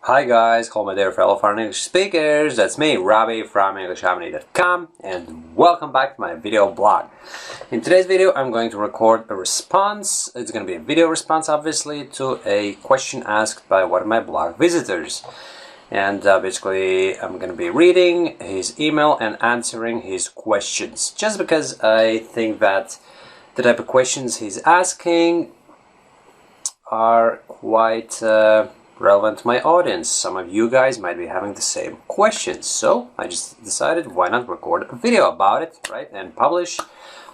Hi guys, hello my dear fellow foreign English speakers, that's me, Robby from EnglishHarmony.com, and welcome back to my video blog. In today's video I'm going to record a response. It's going to be a video response obviously to a question asked by one of my blog visitors. And basically I'm going to be reading his email and answering his questions, just because I think that the type of questions he's asking are quite relevant to my audience. Some of you guys might be having the same questions, so I just decided why not record a video about it, right, and publish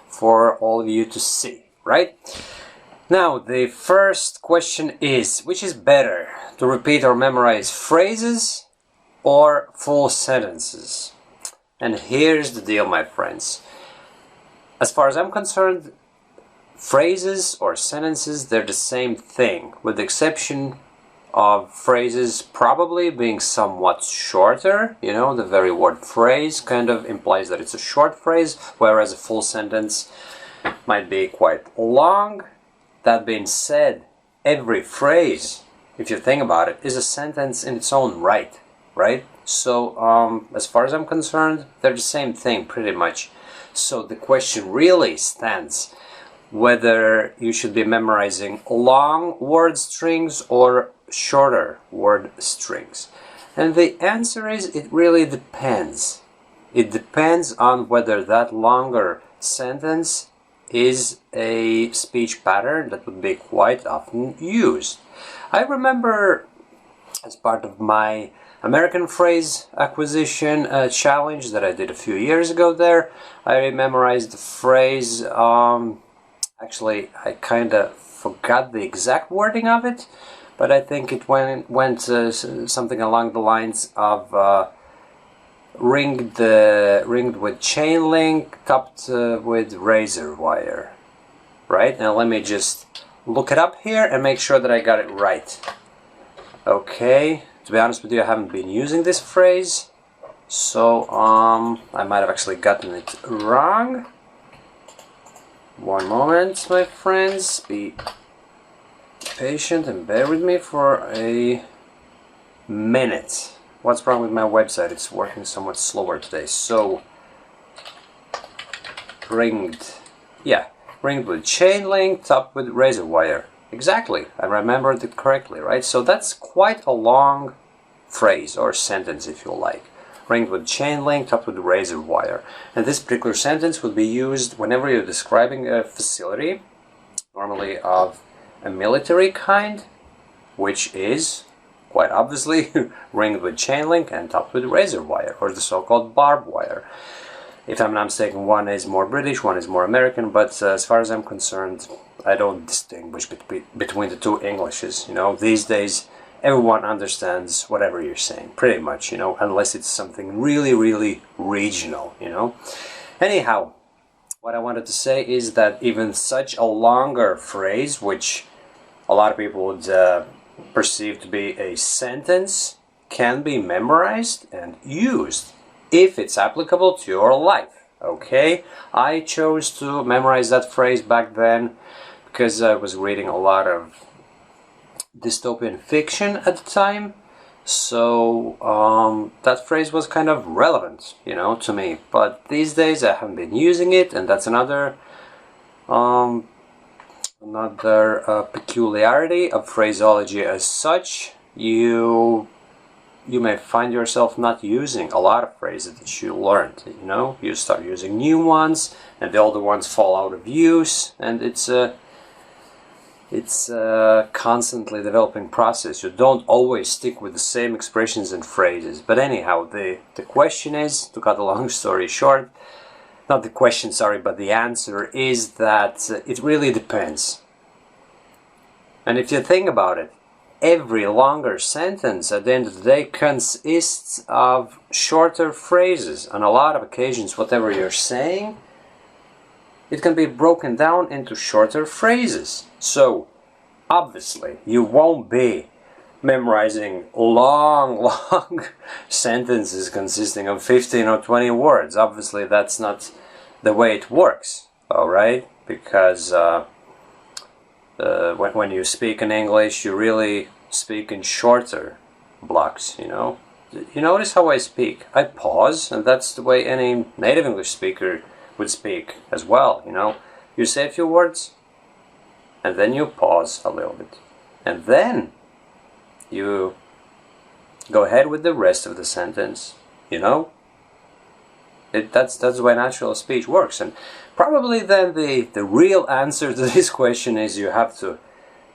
for all of you to see, right? Now the first question is, which is better, to repeat or memorize phrases or full sentences? And here's the deal, my friends. As far as I'm concerned, phrases or sentences, they're the same thing, with the exception of phrases probably being somewhat shorter. You know, the very word phrase kind of implies that it's a short phrase, whereas a full sentence might be quite long. That being said, every phrase, if you think about it, is a sentence in its own right, right? So as far as I'm concerned, they're the same thing pretty much. So the question really stands whether you should be memorizing long word strings or shorter word strings. And the answer is, it really depends. It depends on whether that longer sentence is a speech pattern that would be quite often used. I remember, as part of my American phrase acquisition challenge that I did a few years ago there, I memorized the phrase, actually I kind of forgot the exact wording of it, but I think it went something along the lines of ringed with chain link, topped with razor wire. Right? Now let me just look it up here and make sure that I got it right. Okay, to be honest with you, I haven't been using this phrase, so I might have actually gotten it wrong. One moment, my friends, be patient and bear with me for a minute. What's wrong with my website? It's working somewhat slower today. So, ringed with chain link, topped with razor wire. Exactly, I remembered it correctly, right? So that's quite a long phrase or sentence, if you like. Ringed with chain link, topped with razor wire. And this particular sentence would be used whenever you're describing a facility, normally of a military kind, which is quite obviously ringed with chain link and topped with razor wire, or the so-called barbed wire. If I'm not mistaken, one is more British, one is more American, but as far as I'm concerned, I don't distinguish between the two Englishes. You know, these days everyone understands whatever you're saying, pretty much, you know, unless it's something really, really regional, you know. Anyhow, what I wanted to say is that even such a longer phrase, which a lot of people would perceive to be a sentence, can be memorized and used if it's applicable to your life, okay? I chose to memorize that phrase back then because I was reading a lot of dystopian fiction at the time, so that phrase was kind of relevant, you know, to me. But these days I haven't been using it, and that's another peculiarity of phraseology as such. You may find yourself not using a lot of phrases that you learned, you know. You start using new ones, and the older ones fall out of use, and it's a constantly developing process. You don't always stick with the same expressions and phrases. But anyhow, the question is, to cut a long story short, not the question, sorry, but the answer is that it really depends. And if you think about it, every longer sentence at the end of the day consists of shorter phrases. On a lot of occasions, whatever you're saying, it can be broken down into shorter phrases. So, obviously, you won't be memorizing long sentences consisting of 15 or 20 words. Obviously, that's not the way it works, alright? Because when you speak in English, you really speak in shorter blocks, you know. You notice how I speak. I pause, and that's the way any native English speaker would speak as well, you know. You say a few words, and then you pause a little bit. And then you go ahead with the rest of the sentence, you know. That's the way natural speech works. And probably then the real answer to this question is you have to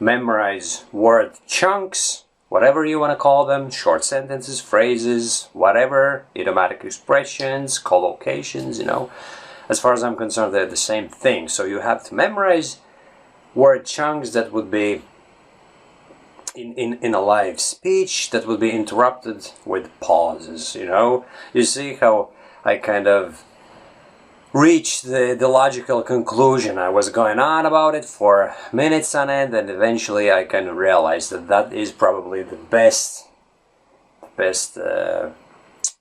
memorize word chunks, whatever you want to call them, short sentences, phrases, whatever, idiomatic expressions, collocations, you know. As far as I'm concerned, they're the same thing. So you have to memorize word chunks that would be in a live speech, that would be interrupted with pauses, you know. You see how I kind of reached the logical conclusion. I was going on about it for minutes on end, and eventually I kind of realized that that is probably the best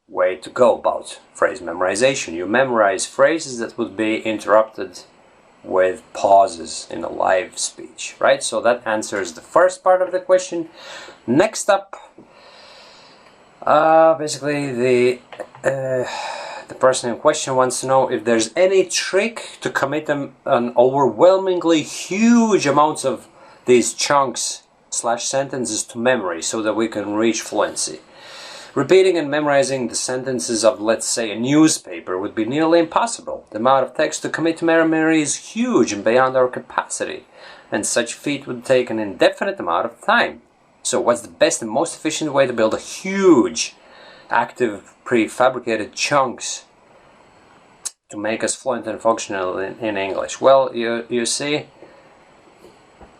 way to go about phrase memorization. You memorize phrases that would be interrupted with pauses in a live speech, right? So that answers the first part of the question. Next up, basically the person in question wants to know if there's any trick to commit an overwhelmingly huge amounts of these chunks / sentences to memory so that we can reach fluency. Repeating and memorizing the sentences of, let's say, a newspaper would be nearly impossible. The amount of text to commit to memory is huge and beyond our capacity, and such feat would take an indefinite amount of time. So what's the best and most efficient way to build a huge, active, prefabricated chunks to make us fluent and functional in English? Well, you see,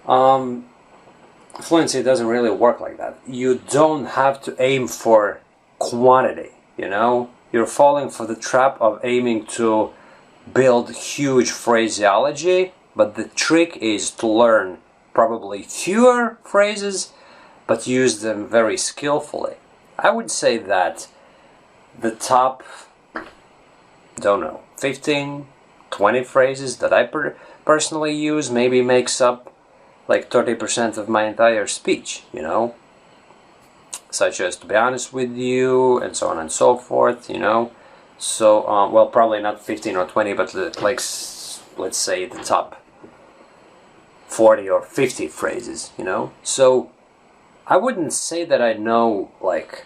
fluency doesn't really work like that. You don't have to aim for quantity, you know. You're falling for the trap of aiming to build huge phraseology, but the trick is to learn probably fewer phrases but use them very skillfully. I would say that the top, don't know, 15, 20 phrases that I personally use maybe makes up like 30% of my entire speech, you know, such as to be honest with you, and so on and so forth, you know. So, well, probably not 15 or 20, but like, let's say the top 40 or 50 phrases, you know. So, I wouldn't say that I know, like,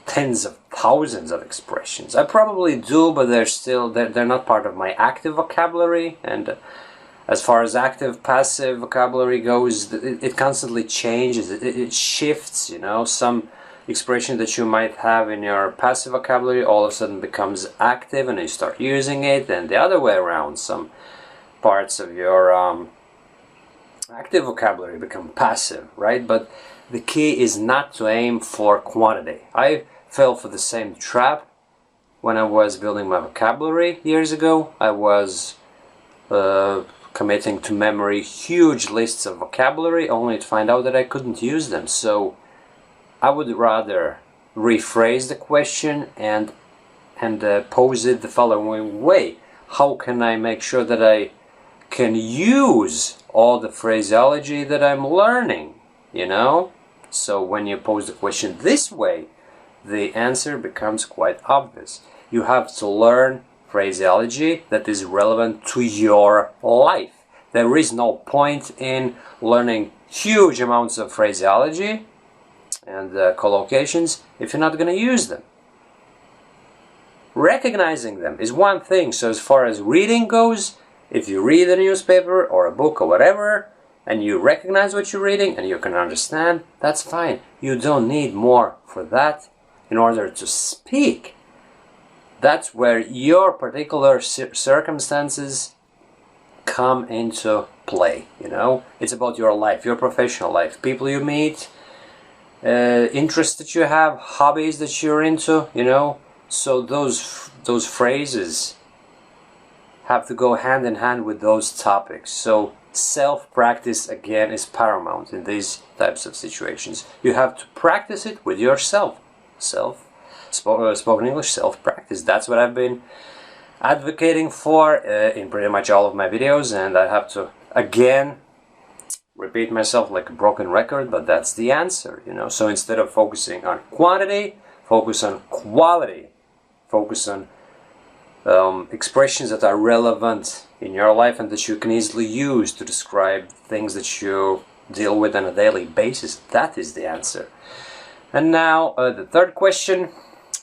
tens of thousands of expressions. I probably do, but they're not part of my active vocabulary. And as far as active, passive vocabulary goes, it constantly changes, it shifts, you know. Some expression that you might have in your passive vocabulary all of a sudden becomes active and you start using it, and the other way around. Some parts of your active vocabulary become passive, right? But the key is not to aim for quantity. I fell for the same trap when I was building my vocabulary years ago. I was committing to memory huge lists of vocabulary only to find out that I couldn't use them. So I would rather rephrase the question and pose it the following way. How can I make sure that I can use all the phraseology that I'm learning, you know? So when you pose the question this way, the answer becomes quite obvious. You have to learn phraseology that is relevant to your life. There is no point in learning huge amounts of phraseology and collocations if you're not going to use them. Recognizing them is one thing. So as far as reading goes, if you read a newspaper or a book or whatever, and you recognize what you're reading and you can understand, that's fine. You don't need more for that in order to speak. That's where your particular circumstances come into play, you know. It's about your life, your professional life, people you meet, interests that you have, hobbies that you're into, you know. So those phrases have to go hand in hand with those topics. So self-practice again is paramount in these types of situations. You have to practice it with yourself. Spoken English self-practice. That's what I've been advocating for in pretty much all of my videos, and I have to again repeat myself like a broken record, but that's the answer, you know. So instead of focusing on quantity, focus on quality. Focus on expressions that are relevant in your life and that you can easily use to describe things that you deal with on a daily basis. That is the answer. And now the third question.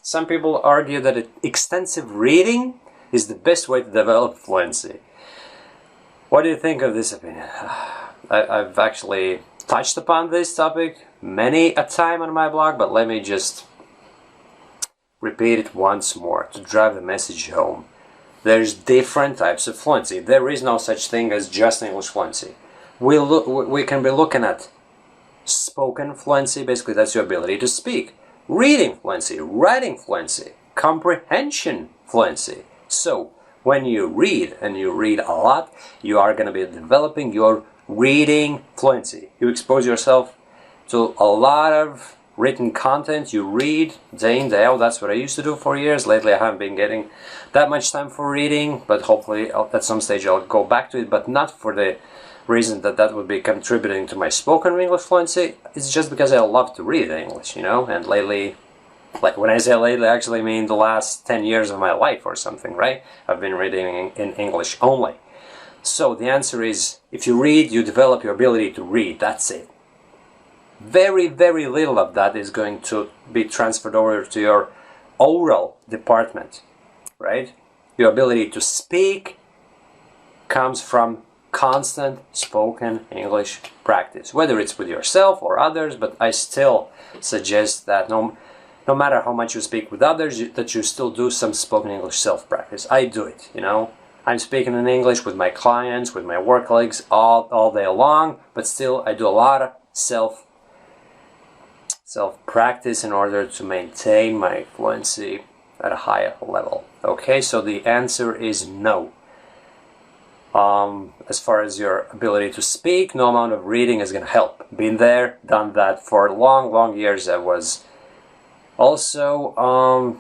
Some people argue that extensive reading is the best way to develop fluency. What do you think of this opinion? I've actually touched upon this topic many a time on my blog, but let me just repeat it once more to drive the message home. There's different types of fluency. There is no such thing as just English fluency. We can be looking at spoken fluency, basically that's your ability to speak. Reading fluency, writing fluency, comprehension fluency. So, when you read, and you read a lot, you are going to be developing your reading fluency. You expose yourself to a lot of written content, you read day in, day out. That's what I used to do for years. Lately I haven't been getting that much time for reading, but hopefully at some stage I'll go back to it, but not for the reason that that would be contributing to my spoken English fluency. It's just because I love to read English, you know, and lately, like when I say lately, I actually mean the last 10 years of my life or something, right? I've been reading in English only. So the answer is, if you read, you develop your ability to read. That's it. Very, very little of that is going to be transferred over to your oral department, right? Your ability to speak comes from constant spoken English practice, whether it's with yourself or others, but I still suggest that no matter how much you speak with others, that you still do some spoken English self-practice. I do it, you know. I'm speaking in English with my clients, with my work colleagues all day long, but still I do a lot of self-practice in order to maintain my fluency at a higher level. Okay, so the answer is no. As far as your ability to speak, no amount of reading is going to help. Been there, done that for long years. I was also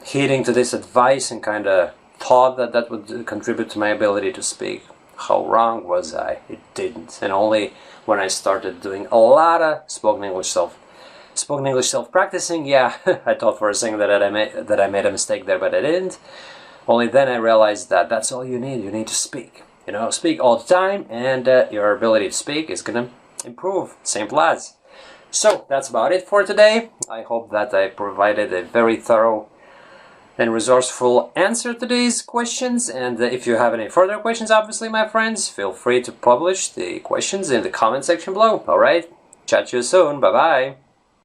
heeding to this advice and kind of thought that that would contribute to my ability to speak. How wrong was I? It didn't. And only when I started doing a lot of spoken English self-practicing, yeah, I thought for a second that I made a mistake there, but I didn't. Only then I realized that that's all you need. You need to speak. You know, speak all the time, and your ability to speak is gonna improve. Simple as. So that's about it for today. I hope that I provided a very thorough and resourceful answer to these questions, and if you have any further questions, obviously, my friends, feel free to publish the questions in the comment section below. Alright, chat to you soon, bye bye.